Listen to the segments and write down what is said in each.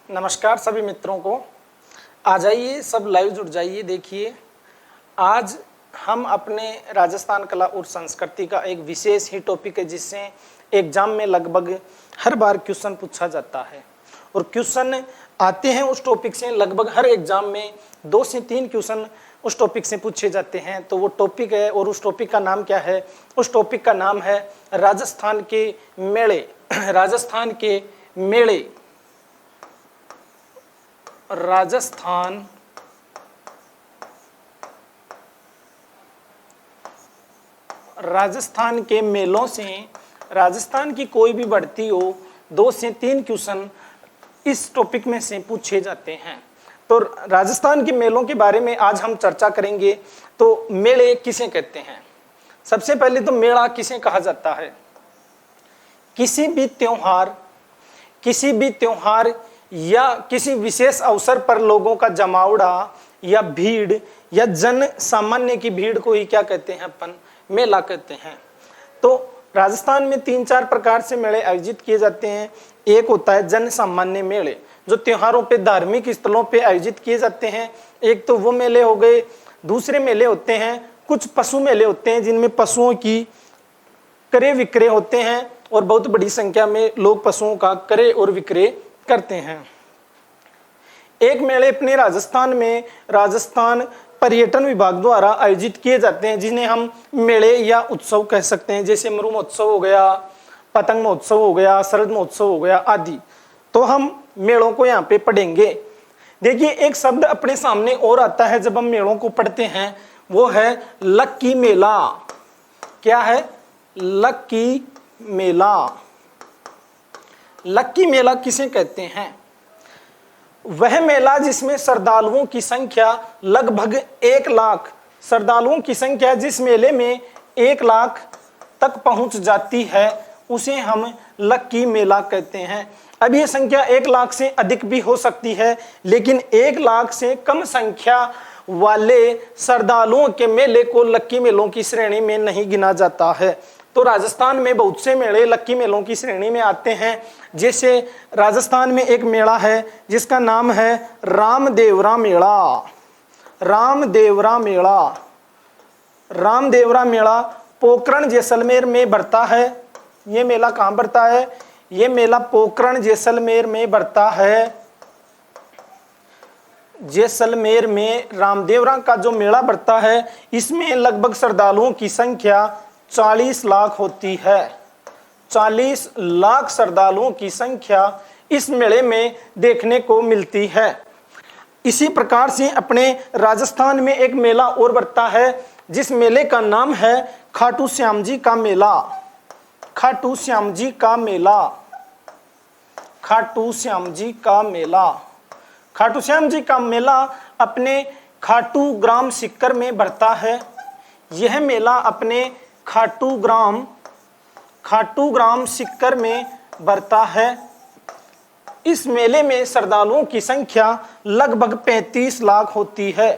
नमस्कार सभी मित्रों को। आ जाइए, सब लाइव जुड़ जाइए। देखिए, आज हम अपने राजस्थान कला और संस्कृति का एक विशेष ही टॉपिक है जिससे एग्जाम में लगभग हर बार क्वेश्चन पूछा जाता है और क्वेश्चन आते हैं उस टॉपिक से। लगभग हर एग्जाम में 2 से 3 क्वेश्चन उस टॉपिक से पूछे जाते हैं। तो वो टॉपिक है, और उस टॉपिक का नाम क्या है? उस टॉपिक का नाम है राजस्थान के मेले। राजस्थान के मेले, राजस्थान के मेलों से राजस्थान की कोई भी बढ़ती हो 2 से 3 क्वेश्चन इस टॉपिक में से पूछे जाते हैं। तो राजस्थान के मेलों के बारे में आज हम चर्चा करेंगे। तो मेले किसे कहते हैं? सबसे पहले तो मेला किसे कहा जाता है? किसी भी त्योहार या किसी विशेष अवसर पर लोगों का जमावड़ा या भीड़ या जन सामान्य की भीड़ को ही क्या कहते हैं? अपन मेला कहते हैं। तो राजस्थान में 3-4 प्रकार से मेले आयोजित किए जाते हैं। एक होता है जन सामान्य मेले, जो त्योहारों पे, धार्मिक स्थलों पे आयोजित किए जाते हैं। एक तो वो मेले हो गए। दूसरे मेले होते हैं कुछ पशु मेले होते हैं, जिनमें पशुओं की क्रय विक्रय होते हैं और बहुत बड़ी संख्या में लोग पशुओं का क्रय और विक्रय करते हैं। एक मेले अपने राजस्थान में राजस्थान पर्यटन विभाग द्वारा आयोजित किए जाते हैं, जिन्हें हम मेले या उत्सव कह सकते हैं। जैसे मरु महोत्सव हो गया, पतंग महोत्सव हो गया, शरद महोत्सव हो गया आदि। तो हम मेलों को यहाँ पे पढ़ेंगे। देखिए, एक शब्द अपने सामने और आता है जब हम मेलों को पढ़ते हैं, वो है लक्की मेला। क्या है? लक्की मेला। लक्की मेला किसे कहते हैं? वह मेला जिसमें श्रद्धालुओं की संख्या लगभग 1 लाख, श्रद्धालुओं की संख्या जिस मेले में 1 लाख तक पहुंच जाती है, उसे हम लक्की मेला कहते हैं। अब ये संख्या 1 लाख से अधिक भी हो सकती है, लेकिन 1 लाख से कम संख्या वाले श्रद्धालुओं के मेले को लक्की मेलों की श्रेणी में नहीं गिना जाता है। तो राजस्थान में बहुत से मेले लक्की मेलों की श्रेणी में आते हैं। जैसे राजस्थान में एक मेला है जिसका नाम है रामदेवरा मेला। रामदेवरा मेला, रामदेवरा मेला पोखरण जैसलमेर में बढ़ता है। ये मेला कहाँ बढ़ता है? ये मेला पोखरण जैसलमेर में बढ़ता है। जैसलमेर में रामदेवरा का जो मेला बढ़ता है, इसमें लगभग श्रद्धालुओं की संख्या 40 लाख होती है। 40 लाख श्रद्धालुओं की संख्या इस मेले में देखने को मिलती है। इसी प्रकार से अपने राजस्थान में एक मेला और बढ़ता है, जिस मेले का नाम है खाटू श्याम जी का मेला। खाटू श्याम जी का मेला, खाटू श्याम जी का मेला। खाटू श्याम जी का मेला अपने खाटू ग्राम सीकर में बढ़ता है। यह मेला अपने खाटू ग्राम सीकर में बढ़ता है। इस मेले में श्रद्धालुओं की संख्या लगभग 35 लाख होती है।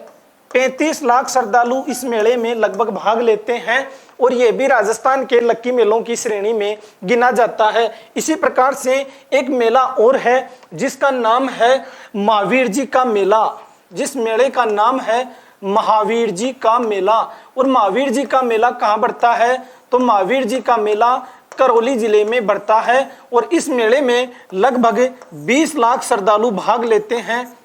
35 लाख श्रद्धालु इस मेले में लगभग भाग लेते हैं और ये भी राजस्थान के लक्की मेलों की श्रेणी में गिना जाता है। इसी प्रकार से एक मेला और है जिसका नाम है महावीर जी का मेला। जिस मेले का नाम है महावीर जी का मेला। और महावीर जी का मेला कहाँ बढ़ता है? तो महावीर जी का मेला करौली जिले में बढ़ता है और इस मेले में लगभग 20 लाख श्रद्धालु भाग लेते हैं।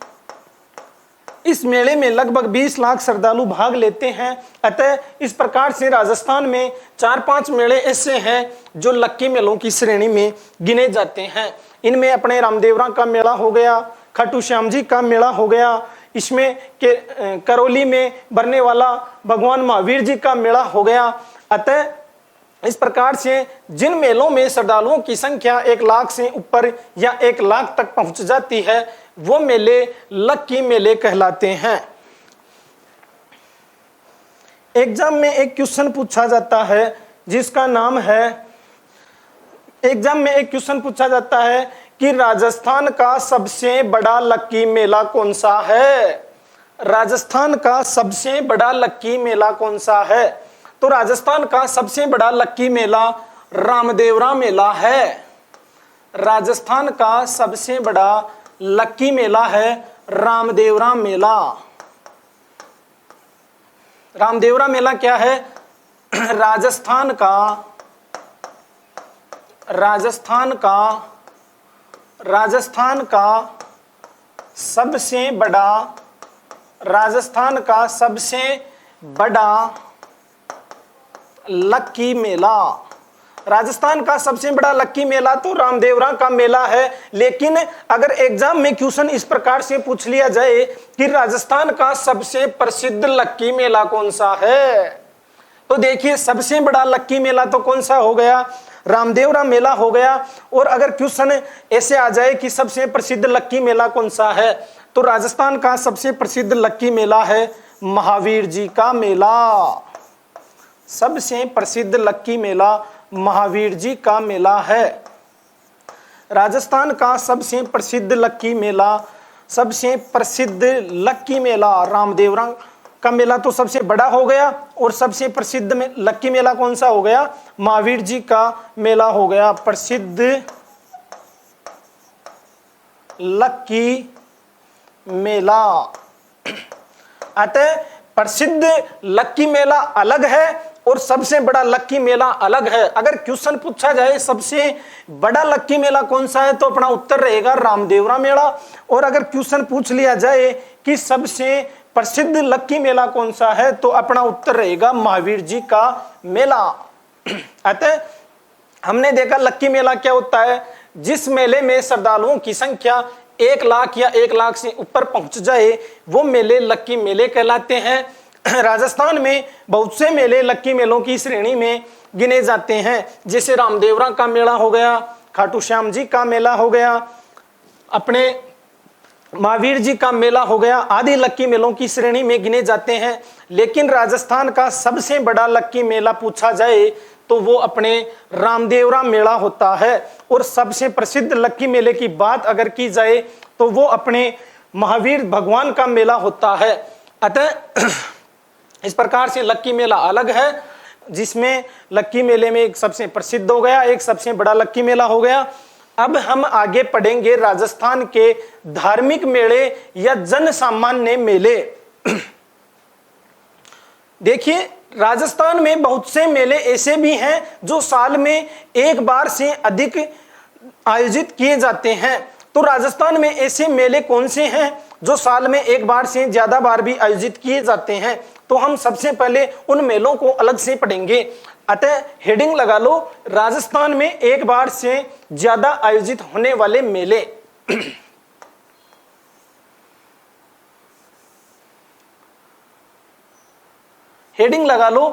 इस मेले में लगभग 20 लाख श्रद्धालु भाग लेते हैं। अतः इस प्रकार से राजस्थान में 4-5 मेले ऐसे हैं जो लक्की मेलों की श्रेणी में गिने जाते हैं। इनमें अपने रामदेवरा का मेला हो गया, खाटू श्याम जी का मेला हो गया, इसमें करौली में बढ़ने वाला भगवान महावीर जी का मेला हो गया। अतः इस प्रकार से जिन मेलों में श्रद्धालुओं की संख्या 1 लाख से ऊपर या 1 लाख तक पहुंच जाती है, वो मेले लक्की मेले कहलाते हैं। एग्जाम में एक क्वेश्चन पूछा जाता है जिसका नाम है, एग्जाम में एक क्वेश्चन पूछा जाता है कि राजस्थान का सबसे बड़ा लक्की मेला कौन सा है? राजस्थान का सबसे बड़ा लक्की मेला कौन सा है? तो राजस्थान का सबसे बड़ा लक्की मेला रामदेवरा मेला है। राजस्थान का सबसे बड़ा लक्की मेला है रामदेवरा मेला। रामदेवरा मेला क्या है? राजस्थान का सबसे बड़ा लक्की मेला। राजस्थान का सबसे बड़ा लक्की मेला तो रामदेवरा का मेला है। लेकिन अगर एग्जाम में क्वेश्चन इस प्रकार से पूछ लिया जाए कि राजस्थान का सबसे प्रसिद्ध लक्की मेला कौन सा है, तो देखिए सबसे बड़ा लक्की मेला तो कौन सा हो गया? रामदेवरा मेला हो गया। और अगर क्वेश्चन ऐसे आ जाए कि सबसे प्रसिद्ध लक्की मेला कौन सा है, तो राजस्थान का सबसे प्रसिद्ध लक्की मेला है महावीर जी का मेला। सबसे प्रसिद्ध लक्की मेला महावीर जी का मेला है। राजस्थान का सबसे प्रसिद्ध लक्की मेला रामदेवरा का मेला तो सबसे बड़ा हो गया। और सबसे प्रसिद्ध में लक्की मेला कौन सा हो गया? महावीर जी का मेला हो गया प्रसिद्ध लक्की मेला। अतः प्रसिद्ध लक्की मेला अलग है और सबसे बड़ा लक्की मेला अलग है। अगर क्वेश्चन पूछा जाए सबसे बड़ा लक्की मेला कौन सा है, तो अपना उत्तर रहेगा रामदेवरा मेला। और अगर क्वेश्चन पूछ लिया जाए कि सबसे प्रसिद्ध लक्की मेला कौन सा है, तो अपना उत्तर रहेगा महावीर जी का मेला। अतः हमने देखा लक्की मेला क्या होता है? जिस मेले में श्रद्धालुओं की संख्या 1 लाख या 1 लाख से ऊपर पहुंच जाए, वो मेले लक्की मेले कहलाते हैं। राजस्थान में बहुत से मेले लक्की मेलों की श्रेणी में गिने जाते हैं, जैसे रामदेवरा का मेला हो गया, खाटू श्याम जी का मेला हो गया, अपने महावीर जी का मेला हो गया, आदि लक्की मेलों की श्रेणी में गिने जाते हैं। लेकिन राजस्थान का सबसे बड़ा लक्की मेला पूछा जाए तो वो अपने रामदेवरा मेला होता है। और सबसे प्रसिद्ध लक्की मेले की बात अगर की जाए तो वो अपने महावीर भगवान का मेला होता है। अतः इस प्रकार से लक्की मेला अलग है, जिसमें लक्की मेले में एक सबसे प्रसिद्ध हो गया, एक सबसे बड़ा लक्की मेला हो गया। अब हम आगे पढ़ेंगे राजस्थान के धार्मिक मेले या जन सामान्य मेले। देखिए राजस्थान में बहुत से मेले ऐसे भी हैं जो साल में एक बार से अधिक आयोजित किए जाते हैं। तो राजस्थान में ऐसे मेले कौन से हैं जो साल में एक बार से ज्यादा बार भी आयोजित किए जाते हैं? तो हम सबसे पहले उन मेलों को अलग से पढ़ेंगे। अतः हेडिंग लगा लो, राजस्थान में एक बार से ज्यादा आयोजित होने वाले मेले। हेडिंग लगा लो,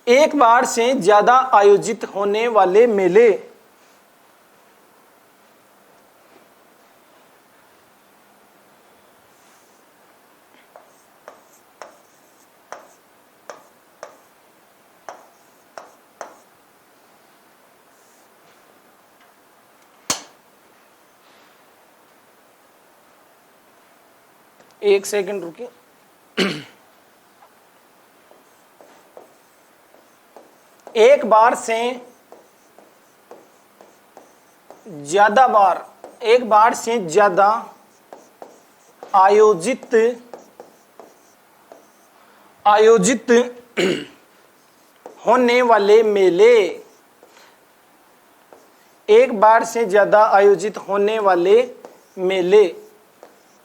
एक बार से ज्यादा आयोजित होने वाले मेले। एक सेकंड रुकिए। एक बार से ज्यादा बार, एक बार से ज्यादा आयोजित होने वाले मेले। एक बार से ज्यादा आयोजित होने वाले मेले।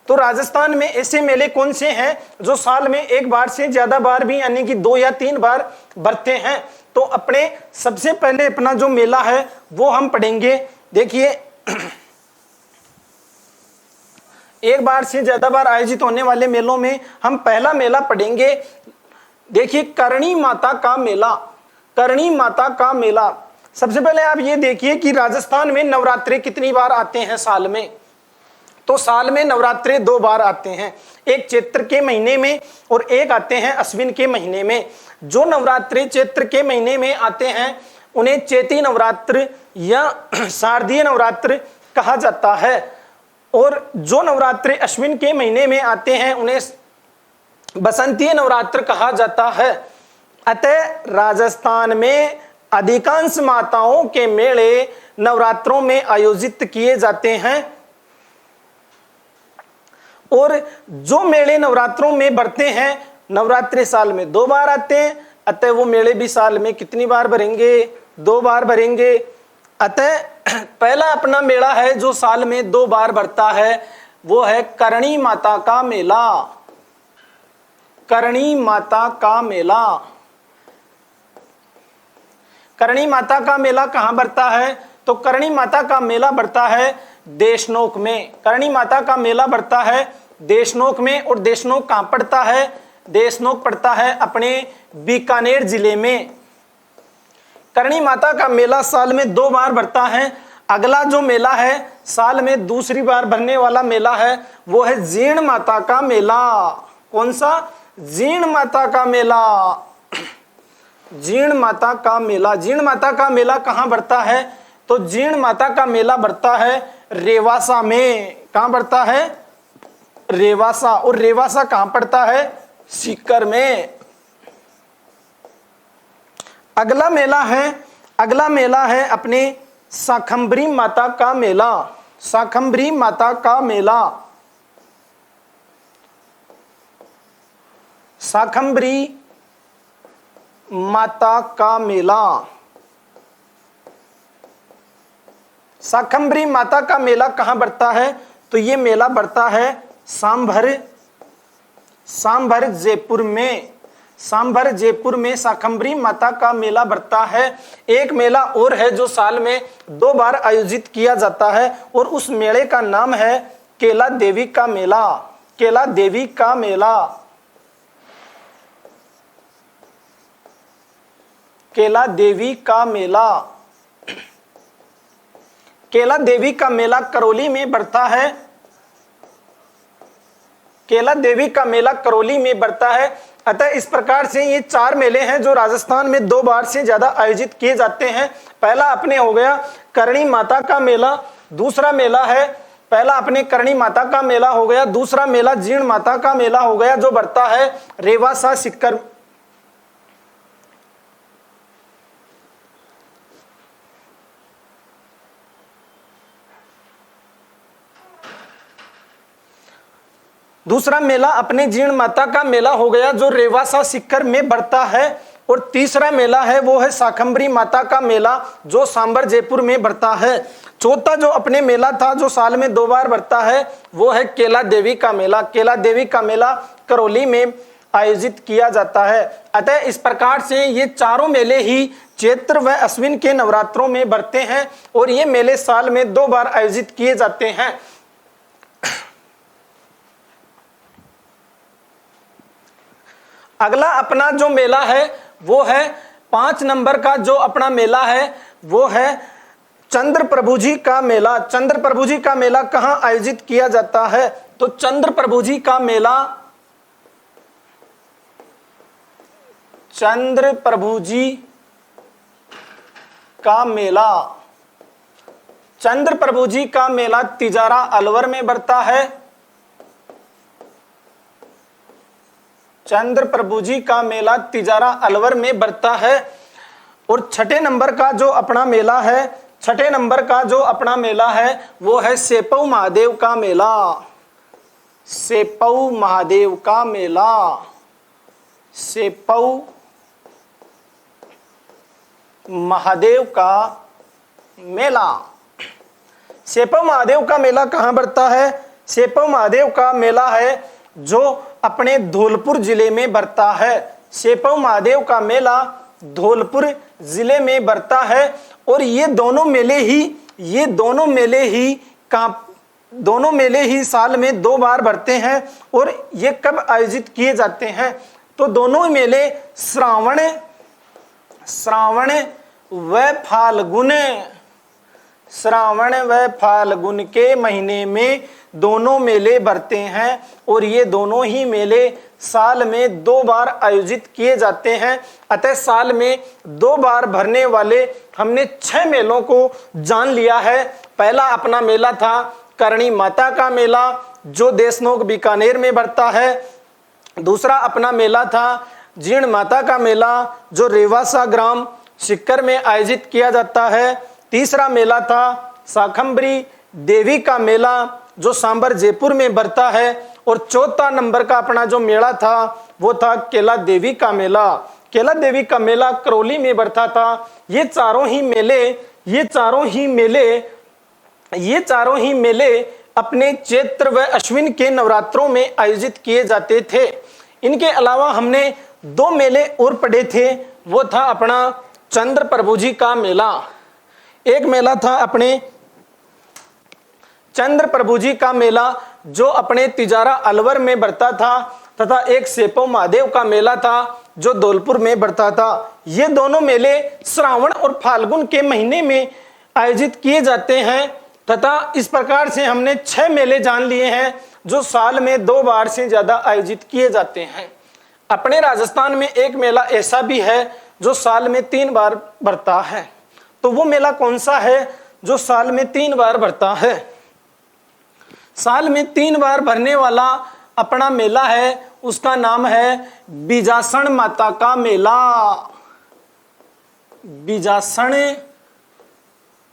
तो राजस्थान में ऐसे मेले कौन से हैं जो साल में एक बार से ज्यादा बार भी, यानी कि 2 या 3 बार बरते हैं? तो अपने सबसे पहले अपना जो मेला है वो हम पढ़ेंगे। देखिए एक बार से ज्यादा बार आयोजित होने वाले मेलों में हम पहला मेला पढ़ेंगे। देखिए करणी माता का मेला। करणी माता का मेला, सबसे पहले आप ये देखिए कि राजस्थान में नवरात्रे कितनी बार आते हैं साल में? तो साल में नवरात्रे 2 बार आते हैं, एक चैत्र के महीने में और एक आते हैं अश्विन के महीने में। जो नवरात्रे चैत्र के महीने में आते हैं उन्हें चैती नवरात्र या शारदीय नवरात्र कहा जाता है, और जो नवरात्रे अश्विन के महीने में आते हैं उन्हें बसंतीय नवरात्र कहा जाता है। अतः राजस्थान में अधिकांश माताओं के मेले नवरात्रों में आयोजित किए जाते हैं। और जो मेले नवरात्रों में बढ़ते हैं, नवरात्रि साल में 2 बार आते हैं, अतः वो मेले भी साल में कितनी बार भरेंगे? 2 बार भरेंगे। अतः पहला अपना मेला है जो साल में 2 बार बढ़ता है, वो है करणी माता का मेला। करणी माता का मेला। करणी माता का मेला कहां बढ़ता है? तो करणी माता का मेला बढ़ता है देशनोक में। करणी माता का मेला बढ़ता है देशनोक में। और देशनोक कहां पड़ता है? देशनोक पड़ता है अपने बीकानेर जिले में। करणी माता का मेला साल में 2 बार बढ़ता है। अगला जो मेला है साल में दूसरी बार भरने वाला मेला है, वो है जीर्ण माता का मेला। कौन सा? जीर्ण माता का मेला। जीर्ण माता का मेला। जीर्ण माता का मेला कहां बढ़ता है? तो जीर्ण माता का मेला बढ़ता है रेवासा में। कहां बढ़ता है? रेवासा। और रेवासा कहां पड़ता है? सीकर में। अगला मेला है अपने शाकंभरी माता का मेला। शाकंभरी माता का मेला। शाकंभरी माता का मेला। शाकंभरी माता का मेला कहां बढ़ता है? तो ये मेला बढ़ता है सांभर जयपुर में। सांभर जयपुर में शाकंभरी माता का मेला बढ़ता है। एक मेला और है जो साल में 2 बार आयोजित किया जाता है, और उस मेले का नाम है केला देवी का मेला। केला देवी का मेला। केला देवी का मेला। केला देवी का मेला करौली में बढ़ता है। केला देवी का मेला करौली में बढ़ता है। अतः इस प्रकार से ये 4 मेले हैं जो राजस्थान में 2 बार से ज्यादा आयोजित किए जाते हैं। पहला अपने हो गया करणी माता का मेला। दूसरा मेला है, पहला अपने करणी माता का मेला हो गया। दूसरा मेला जीर्ण माता का मेला हो गया जो बढ़ता है रेवासा सीकर। दूसरा मेला अपने जीर्ण माता का मेला हो गया जो रेवासा सीकर में बढ़ता है। और तीसरा मेला है वो है शाकंभरी माता का मेला जो सांभर जयपुर में बढ़ता है। चौथा जो अपने मेला था जो साल में 2 बार बढ़ता है वो है केला देवी का मेला। केला देवी का मेला करौली में आयोजित किया जाता है। अतः इस प्रकार से ये चारों मेले ही चैत्र व अश्विन के नवरात्रों में बढ़ते हैं, और ये मेले साल में 2 बार आयोजित किए जाते हैं। अगला अपना जो मेला है वो है 5 नंबर का जो अपना मेला है वो है चंद्र प्रभु जी का मेला। चंद्र प्रभु जी का मेला कहां आयोजित किया जाता है? तो चंद्र प्रभु जी का मेला, चंद्र प्रभु जी का मेला, चंद्र प्रभु जी का मेला तिजारा अलवर में बढ़ता है। चंद्र प्रभु जी का मेला तिजारा अलवर में बढ़ता है। और 6 नंबर का जो अपना मेला है, 6 नंबर का जो अपना मेला है वो है सेपऊ महादेव का मेला। सेपऊ महादेव का मेला। सेपऊ महादेव का मेला। सेपऊ महादेव का मेला कहां बढ़ता है? सेपऊ महादेव का मेला है जो अपने धौलपुर जिले में बढ़ता है। सेपऊ महादेव का मेला धौलपुर जिले में बढ़ता है। और ये दोनों मेले ही साल में 2 बार बढ़ते हैं। और ये कब आयोजित किए जाते हैं? तो दोनों मेले श्रावण व फाल्गुन के महीने में दोनों मेले बढ़ते हैं। और ये दोनों ही मेले साल में 2 बार आयोजित किए जाते हैं। अतः साल में 2 बार भरने वाले हमने 6 मेलों को जान लिया है। पहला अपना मेला था करणी माता का मेला जो देशनोक बीकानेर में बढ़ता है। दूसरा अपना मेला था जीर्ण माता का मेला जो रेवासा ग्राम सीकर में आयोजित किया जाता है। तीसरा मेला था शाकंभरी देवी का मेला जो सांभर जयपुर में बढ़ता है। और चौथा नंबर का अपना जो मेला था वो था केला देवी का मेला। केला देवी का मेला करौली में बढ़ता था। ये चारों ही मेले अपने चैत्र व अश्विन के नवरात्रों में आयोजित किए जाते थे। इनके अलावा हमने 2 मेले और पढ़े थे, वो था अपना चंद्र प्रभु जी का मेला। एक मेला था अपने चंद्र प्रभु जी का मेला जो अपने तिजारा अलवर में बढ़ता था, तथा एक सेपो महादेव का मेला था जो धौलपुर में बढ़ता था। ये दोनों मेले श्रावण और फाल्गुन के महीने में आयोजित किए जाते हैं, तथा इस प्रकार से हमने 6 मेले जान लिए हैं जो साल में 2 बार से ज्यादा आयोजित किए जाते हैं। अपने राजस्थान में एक मेला ऐसा भी है जो साल में 3 बार बढ़ता है। तो वो मेला कौन सा है जो साल में 3 बार बढ़ता है? साल में 3 बार भरने वाला अपना मेला है, उसका नाम है बीजासन माता का मेला। बीजासन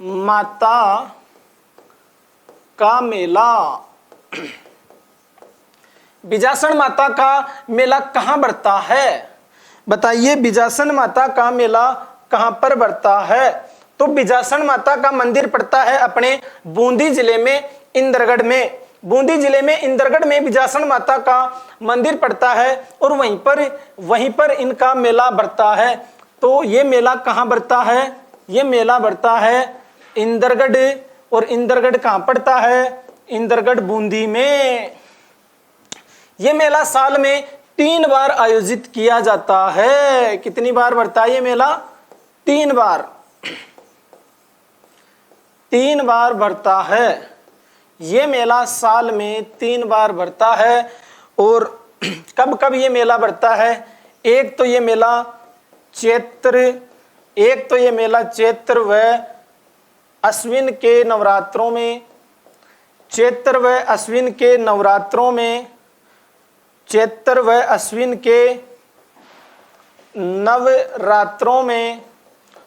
माता का मेला। बीजासन माता का मेला कहां बढ़ता है? बताइए, बीजासन माता का मेला कहां पर बढ़ता है? तो बीजासन माता का मंदिर पड़ता है अपने बूंदी जिले में इंद्रगढ़ में। बूंदी जिले में इंद्रगढ़ में बीजासन माता का मंदिर पड़ता है और वहीं पर इनका मेला बढ़ता है। तो ये मेला कहां बढ़ता है? ये मेला बढ़ता है इंद्रगढ़। और इंद्रगढ़ कहां पड़ता है? इंद्रगढ़ बूंदी में। ये मेला साल में 3 बार आयोजित किया जाता है। कितनी बार बढ़ता है ये मेला? 3 बार। 3 बार बढ़ता है ये मेला, साल में 3 बार बढ़ता है। और कब कब ये मेला बढ़ता है? एक तो ये मेला चैत्र व अश्विन के नवरात्रों में। चैत्र व अश्विन के नवरात्रों में, चैत्र व अश्विन के नवरात्रों में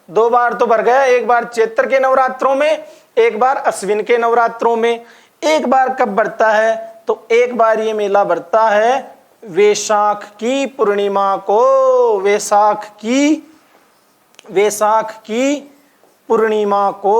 2 बार तो बढ़ गया। एक बार चैत्र के नवरात्रों में, एक बार अश्विन के नवरात्रों में। एक बार कब बढ़ता है? तो एक बार ये मेला बढ़ता है वैशाख की पूर्णिमा को। वैशाख की पूर्णिमा को,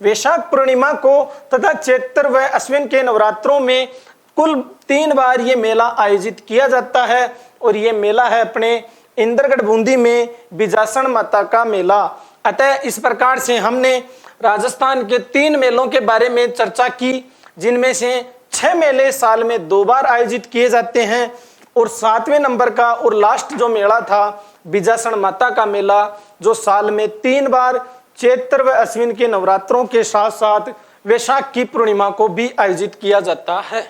वैशाख पूर्णिमा को तथा चैत्र व अश्विन के नवरात्रों में कुल 3 बार ये मेला आयोजित किया जाता है। और ये मेला है अपने इंद्रगढ़ बूंदी में बीजासन माता का मेला। अतः इस प्रकार से हमने राजस्थान के 3 मेलों के बारे में चर्चा की, जिनमें से 6 मेले साल में 2 बार आयोजित किए जाते हैं। और 7वें नंबर का और लास्ट जो मेला था बीजासन माता का मेला, जो साल में 3 बार चैत्र व अश्विन के नवरात्रों के साथ साथ वैशाख की पूर्णिमा को भी आयोजित किया जाता है।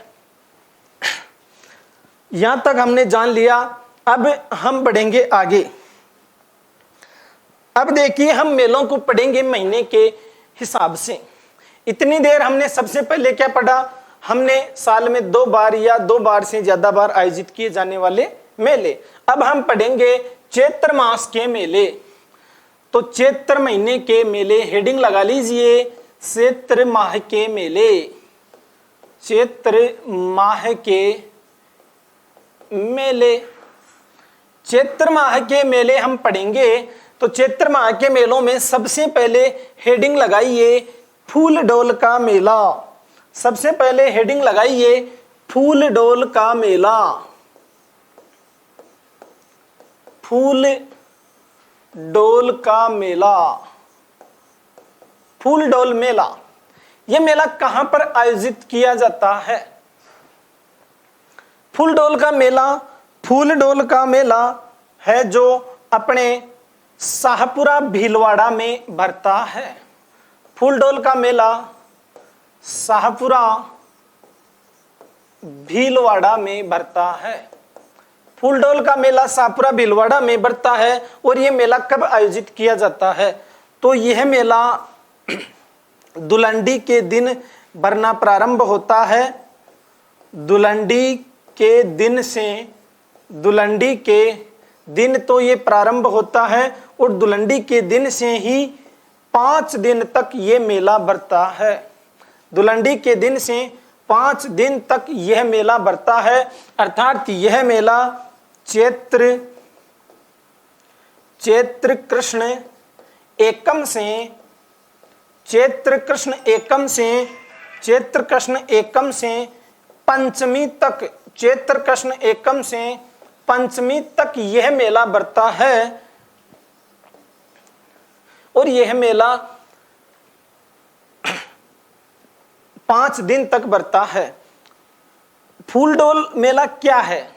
यहां तक हमने जान लिया। अब हम बढ़ेंगे आगे। अब देखिए, हम मेलों को पढ़ेंगे महीने के हिसाब से। इतनी देर हमने सबसे पहले क्या पढ़ा? हमने साल में 2 बार या 2 बार से ज्यादा बार आयोजित किए जाने वाले मेले। अब हम पढ़ेंगे चैत्र मास के मेले। तो चैत्र महीने के मेले, हेडिंग लगा लीजिए, चैत्र माह के मेले। चैत्र माह के मेले, चैत्र माह के मेले हम पढ़ेंगे। तो चैत्र माह के मेलों में सबसे पहले हेडिंग लगाइए फूल डोल का मेला। सबसे पहले हेडिंग लगाइए फूल डोल का मेला। फूल डोल का मेला, फूल डोल मेला। यह मेला कहां पर आयोजित किया जाता है? फूल डोल का मेला है जो अपने शाहपुरा भीलवाड़ा में भरता है। फूल डोल का मेला शाहपुरा भीलवाड़ा में भरता है। फूल डोल का मेला शाहपुरा भीलवाड़ा में भरता है। और यह मेला कब आयोजित किया जाता है? तो यह मेला दुलंडी के दिन भरना प्रारंभ होता है। दुलंडी के दिन तो ये प्रारंभ होता है और दुलंडी के दिन से ही 5 दिन तक ये मेला भरता है। दुलंडी के दिन से 5 दिन तक यह मेला बरता है, अर्थात यह मेला चैत्र कृष्ण एकम से पंचमी तक, चैत्र कृष्ण एकम से पंचमी तक यह मेला बरता है। और यह मेला 5 दिन तक बरता है। फूलडोल मेला क्या है?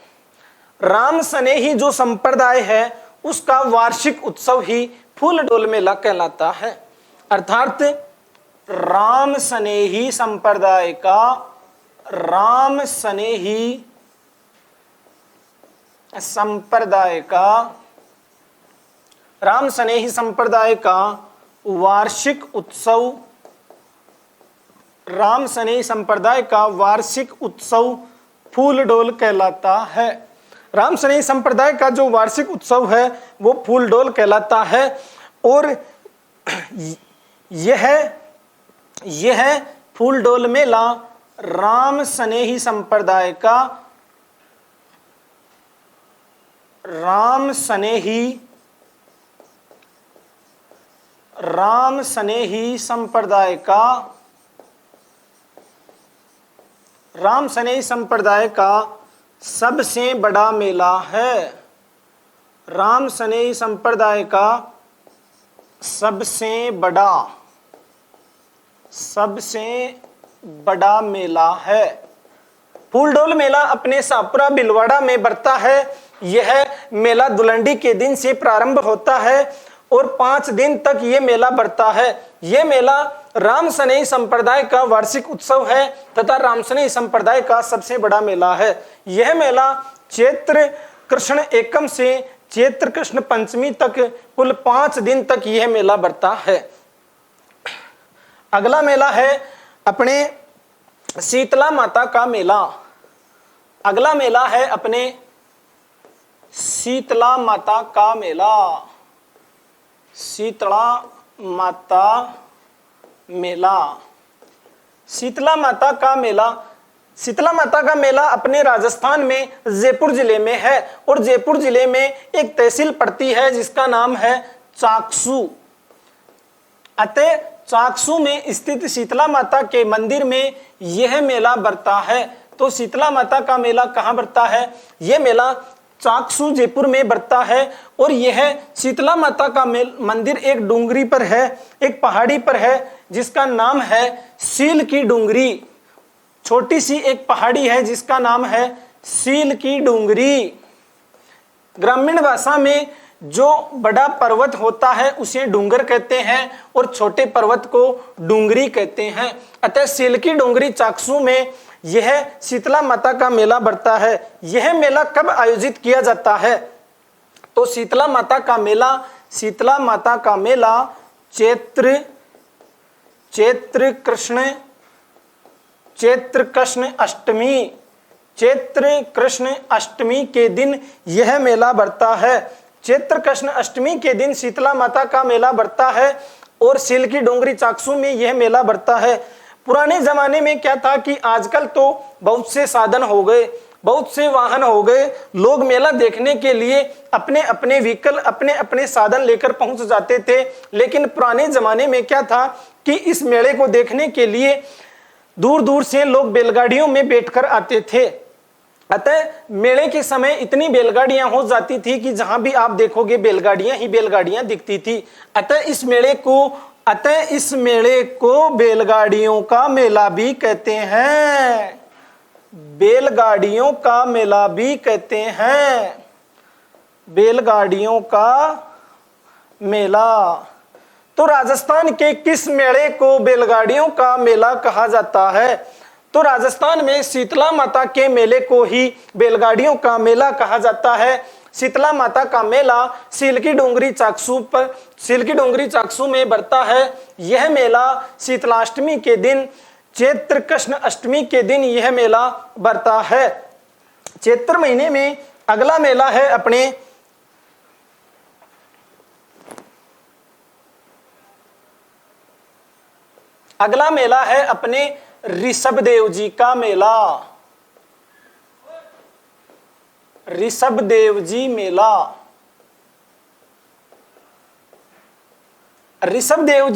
राम स्नेही जो संप्रदाय है उसका वार्षिक उत्सव ही फूलडोल मेला कहलाता है। अर्थात राम स्नेही संप्रदाय का वार्षिक उत्सव फूलडोल कहलाता है। राम स्नेही संप्रदाय का जो वार्षिक उत्सव है वो फूलडोल कहलाता है। और यह फूलडोल मेला राम स्नेही संप्रदाय का सबसे बड़ा मेला है। राम स्नेही संप्रदाय का सबसे बड़ा मेला है। फूलडोल मेला अपने शाहपुरा भिलवाड़ा में बरता है। यह मेला धुलंडी के दिन से प्रारंभ होता है और 5 दिन तक यह मेला बरता है। यह मेला राम स्नेही संप्रदाय का वार्षिक उत्सव है तथा राम स्नेही संप्रदाय का सबसे बड़ा मेला है। यह मेला चैत्र कृष्ण एकम से चैत्र कृष्ण पंचमी तक कुल 5 दिन तक यह मेला बरता है। अगला मेला है अपने शीतला माता का मेला। अगला मेला है अपने शीतला माता का मेला। शीतला माता का मेला अपने राजस्थान में जयपुर जिले में है और जयपुर जिले में एक तहसील पड़ती है जिसका नाम है चाकसू। अतः चाकसू में स्थित शीतला माता के मंदिर में यह मेला बरता है। तो शीतला माता का मेला कहाँ बरता है? यह मेला चाकसू जयपुर में बरता है। और यह शीतला माता का मंदिर एक डूंगरी पर है, एक पहाड़ी पर है जिसका नाम है सील की डूंगरी। छोटी सी एक पहाड़ी है जिसका नाम है सील की डूंगरी। ग्रामीण भाषा में जो बड़ा पर्वत होता है उसे डूंगर कहते हैं और छोटे पर्वत को डूंगरी कहते हैं। अतः सील की डूंगरी चाकसू में यह शीतला माता का मेला बरता है। यह मेला कब आयोजित किया जाता है? तो शीतला माता का मेला चैत्र कृष्ण अष्टमी के दिन यह मेला बरता है। चैत्र कृष्ण अष्टमी के दिन शीतला माता का मेला बरता है और सील की डूंगरी चाकसू में यह मेला बरता है। पुराने जमाने में क्या था कि आजकल तो बहुत से साधन हो गए, बहुत से वाहन हो गए, लोग मेला देखने के लिए अपने अपने व्हीकल, अपने अपने साधन लेकर पहुंच जाते थे। लेकिन पुराने जमाने में क्या था कि इस मेले को देखने के लिए दूर दूर से लोग बैलगाड़ियों में बैठकर आते थे। अतः मेले के समय इतनी बैलगाड़ियां हो जाती थी कि जहां भी आप देखोगे बैलगाड़ियां ही बैलगाड़ियां दिखती थी। अतः इस मेले को बैलगाड़ियों का मेला भी कहते हैं। बैलगाड़ियों का मेला भी कहते हैं। बैलगाड़ियों का मेला। तो राजस्थान के किस मेले को बैलगाड़ियों का मेला कहा जाता है? तो राजस्थान में शीतला माता के मेले को ही बैलगाड़ियों का मेला कहा जाता है। शीतला माता का मेला सील की डूंगरी चाकसू में बरता है। यह मेला शीतलाष्टमी के दिन, चैत्र कृष्ण अष्टमी के दिन यह मेला बरता है। चैत्र महीने में अगला मेला है अपने ऋषभदेव जी का मेला, ऋषभदेव जी मेला। ऋषभदेव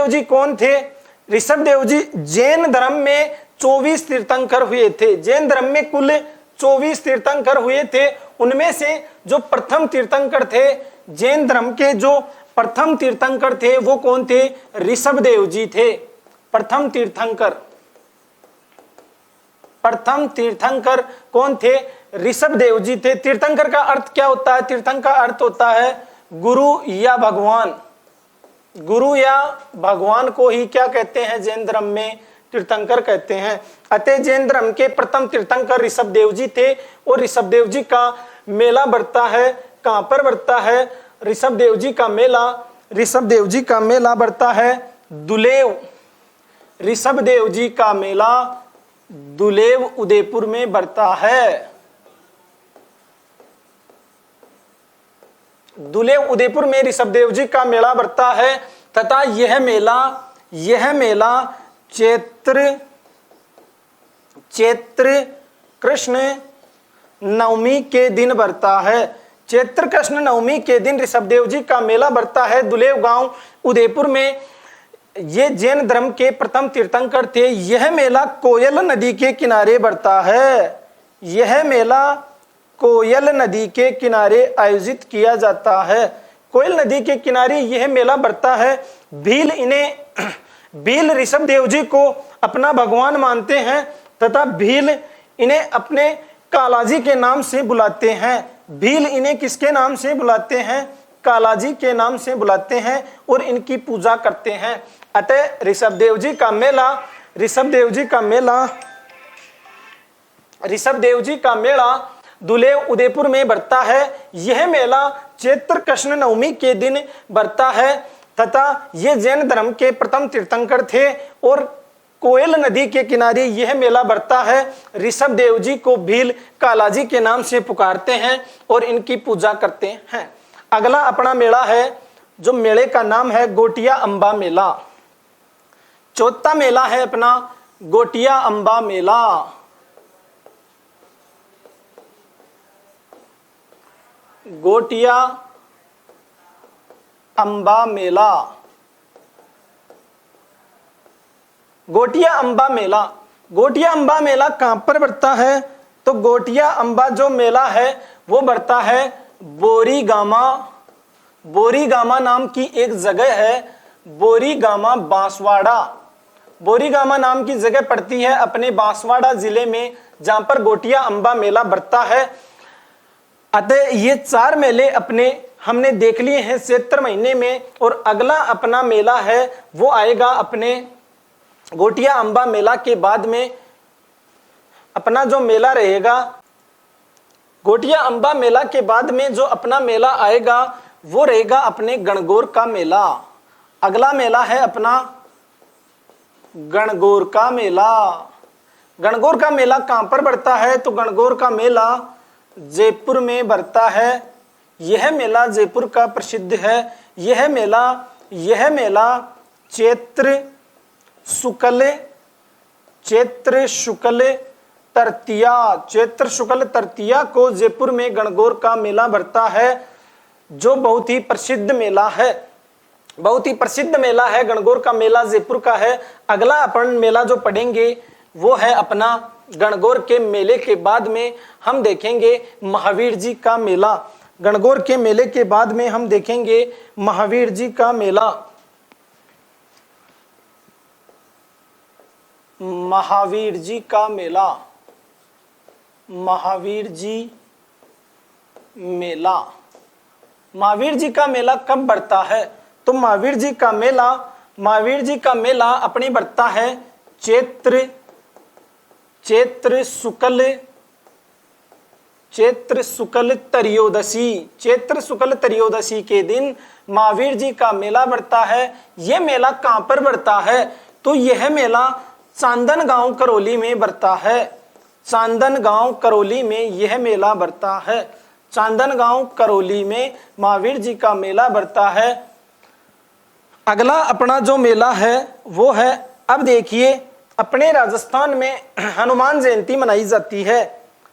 जी कौन थे? ऋषभदेव जी जैन धर्म में 24 तीर्थंकर हुए थे। जैन धर्म में कुल 24 तीर्थंकर हुए थे। उनमें से जो प्रथम तीर्थंकर थे, जैन धर्म के जो प्रथम तीर्थंकर थे वो कौन थे? ऋषभदेव जी थे। प्रथम तीर्थंकर कौन थे? ऋषभदेव जी थे। तीर्थंकर का अर्थ क्या होता है? तीर्थंकर का अर्थ होता है गुरु या भगवान। गुरु या भगवान को ही क्या कहते हैं? जैन धर्म में तीर्थंकर कहते हैं। अतः जैन धर्म के प्रथम तीर्थंकर ऋषभदेव जी थे। और ऋषभदेव जी का मेला बढ़ता है, कहां पर बढ़ता है? ऋषभदेव जी का मेला बढ़ता है दुलेव। ऋषभदेव जी का मेला दुलेव उदयपुर में बढ़ता है। दुलेव उदयपुर में ऋषभदेव जी का मेला बढ़ता है तथा यह मेला चैत्र कृष्ण नवमी के दिन बढ़ता है। चैत्र कृष्ण नवमी के दिन ऋषभदेव जी का मेला बढ़ता है दुलेव गांव उदयपुर में। ये जैन धर्म के प्रथम तीर्थंकर थे। यह मेला कोयल नदी के किनारे बढ़ता है। यह मेला कोयल नदी के किनारे आयोजित किया जाता है। कोयल नदी के किनारे यह मेला बढ़ता है। भील ऋषभदेव जी को अपना भगवान मानते हैं तथा भील इन्हें अपने कालाजी के नाम से बुलाते हैं। भील इन्हें किसके नाम से बुलाते हैं? कालाजी के नाम से बुलाते हैं और इनकी पूजा करते हैं। अतः ऋषभदेव जी का मेला दुलेव उदयपुर में बढ़ता है। यह मेला चैत्र कृष्ण नवमी के दिन बढ़ता है तथा ये जैन धर्म के प्रथम तीर्थंकर थे। और कोयल नदी के किनारे यह मेला बढ़ता है। ऋषभदेव जी को भील कालाजी के नाम से पुकारते हैं और इनकी पूजा करते हैं। अगला अपना मेला है, जो मेले का नाम है गोटिया अंबा मेला। चौथा मेला है अपना गोटिया अंबा मेला। गोटिया अंबा मेला। गोटिया अंबा मेला कहां पर बढ़ता है? तो गोटिया अंबा जो मेला है वो बढ़ता है बोरीगामा। बोरीगामा नाम की एक जगह है, बोरीगामा बांसवाड़ा। बोरीगामा नाम की जगह पड़ती है अपने बांसवाड़ा जिले में, जहां पर गोटिया अंबा मेला बढ़ता है। अतः ये 4 मेले अपने हमने देख लिए हैं चैत्र महीने में। और अगला अपना मेला है वो आएगा अपने गोटिया अंबा मेला के बाद में। अपना जो मेला रहेगा गोटिया अंबा मेला के बाद में, जो अपना मेला आएगा वो रहेगा अपने गणगौर का मेला। अगला मेला है अपना गणगौर का मेला। गणगौर का मेला कहां पर बढ़ता है? तो गणगौर का मेला जयपुर में बढ़ता है। यह मेला जयपुर का प्रसिद्ध है। यह मेला चैत्र शुक्ल तृतीया को जयपुर में गणगौर का मेला बढ़ता है, जो बहुत ही प्रसिद्ध मेला है। गणगौर का मेला जयपुर का है। अगला अपन मेला जो पढ़ेंगे वो है अपना गणगौर के मेले के बाद में हम देखेंगे महावीर जी का मेला। गणगौर के मेले के बाद में हम देखेंगे महावीर जी का मेला। महावीर जी का मेला कब बढ़ता है? तो महावीर जी का मेला अपनी बढ़ता है चैत्र शुक्ल त्रयोदशी के दिन महावीर जी का मेला बढ़ता है। यह मेला कहां पर बढ़ता है? तो यह मेला चांदनगांव करौली में बढ़ता है। चांदनगांव करौली में यह मेला बढ़ता है। चांदनगांव करौली में महावीर जी का मेला बढ़ता है। अगला अपना जो मेला है वो है, अब देखिए अपने राजस्थान में हनुमान जयंती मनाई जाती है।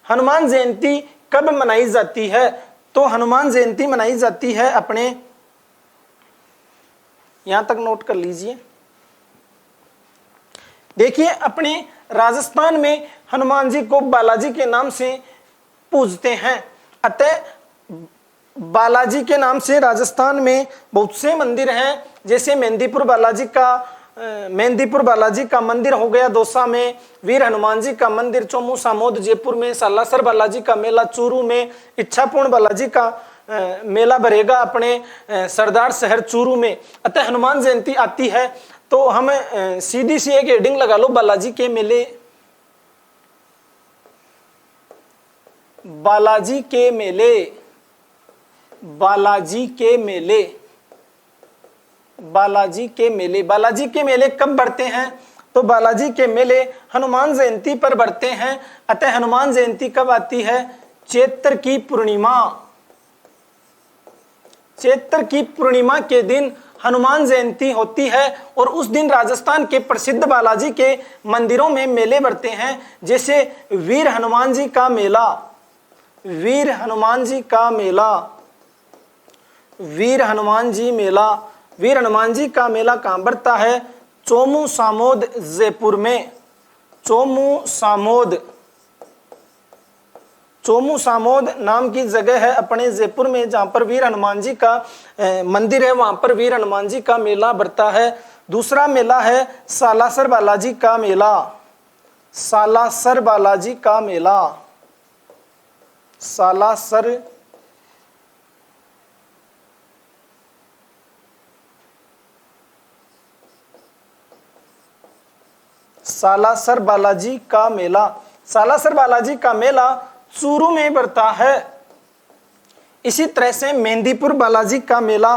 हनुमान जयंती कब मनाई जाती है? तो हनुमान जयंती मनाई जाती है अपने, यहां तक नोट कर लीजिए। देखिए, अपने राजस्थान में हनुमान जी को बालाजी के नाम से पूजते हैं। अतः बालाजी के नाम से राजस्थान में बहुत से मंदिर हैं, जैसे मेहंदीपुर बालाजी का मंदिर हो गया दौसा में, वीर हनुमान जी का मंदिर चोमू सामोद जयपुर में, सालासर बालाजी का मेला चूरू में, इच्छापूर्ण बालाजी का मेला भरेगा अपने सरदार शहर चूरू में। अतः हनुमान जयंती आती है तो हम सीधी सी एक हेडिंग लगा लो, बालाजी के मेले। बालाजी के मेले, बालाजी के मेले, बालाजी के मेले। बालाजी के मेले कब बढ़ते हैं? तो बालाजी के मेले हनुमान जयंती पर बढ़ते हैं। अतः हनुमान जयंती कब आती है? चैत्र की पूर्णिमा। चैत्र की पूर्णिमा के दिन हनुमान जयंती होती है और उस दिन राजस्थान के प्रसिद्ध बालाजी के मंदिरों में मेले बढ़ते हैं, जैसे वीर हनुमान जी का मेला, वीर हनुमान जी का मेला, वीर हनुमान जी मेला। वीर हनुमान जी का मेला कहाँ बढ़ता है? चोमू सामोद जयपुर में, चोमू सामोद, चोमू सामोद नाम की जगह है अपने जयपुर में, जहां पर वीर हनुमान जी का मंदिर है, वहां पर वीर हनुमान जी का मेला बढ़ता है। दूसरा मेला है सालासर बालाजी का मेला, सालासर बालाजी का मेला, सालासर सालासर बालाजी का मेला। सालासर बालाजी का मेला चूरू में बढ़ता है। इसी तरह से मेहंदीपुर बालाजी का मेला,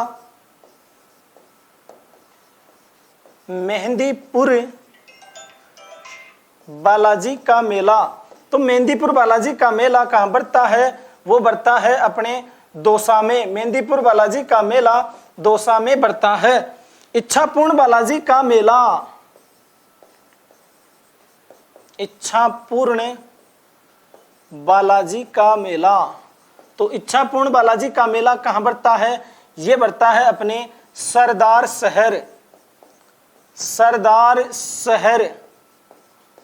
मेहंदीपुर बालाजी का मेला। तो मेहंदीपुर बालाजी का मेला कहाँ बढ़ता है? वो बढ़ता है अपने दौसा में। मेहंदीपुर बालाजी का मेला दौसा में बढ़ता है। इच्छापूर्ण बालाजी का मेला, इच्छापूर्ण बालाजी का मेला। तो इच्छापूर्ण बालाजी का मेला कहाँ बढ़ता है? ये बढ़ता है अपने सरदार शहर, सरदार शहर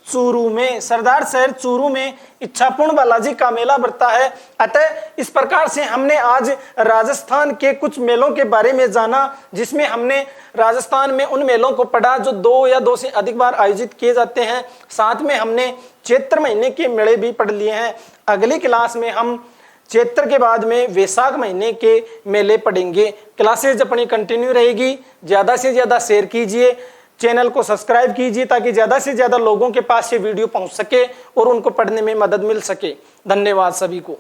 चूरू में, सरदार शहर चूरू में इच्छापूर्ण बालाजी का मेला बढ़ता है। अतः इस प्रकार से हमने आज राजस्थान के कुछ मेलों के बारे में जाना, जिसमें हमने राजस्थान में उन मेलों को पढ़ा जो 2 या 2 से अधिक बार आयोजित किए जाते हैं। साथ में हमने चैत्र महीने के मेले भी पढ़ लिए हैं। अगली क्लास में हम चैत्र के बाद में वैशाख महीने के मेले पढ़ेंगे। क्लासेज अपनी कंटिन्यू रहेगी। ज़्यादा से ज़्यादा शेयर कीजिए, चैनल को सब्सक्राइब कीजिए, ताकि ज़्यादा से ज़्यादा लोगों के पास ये वीडियो पहुंच सके और उनको पढ़ने में मदद मिल सके। धन्यवाद सभी को।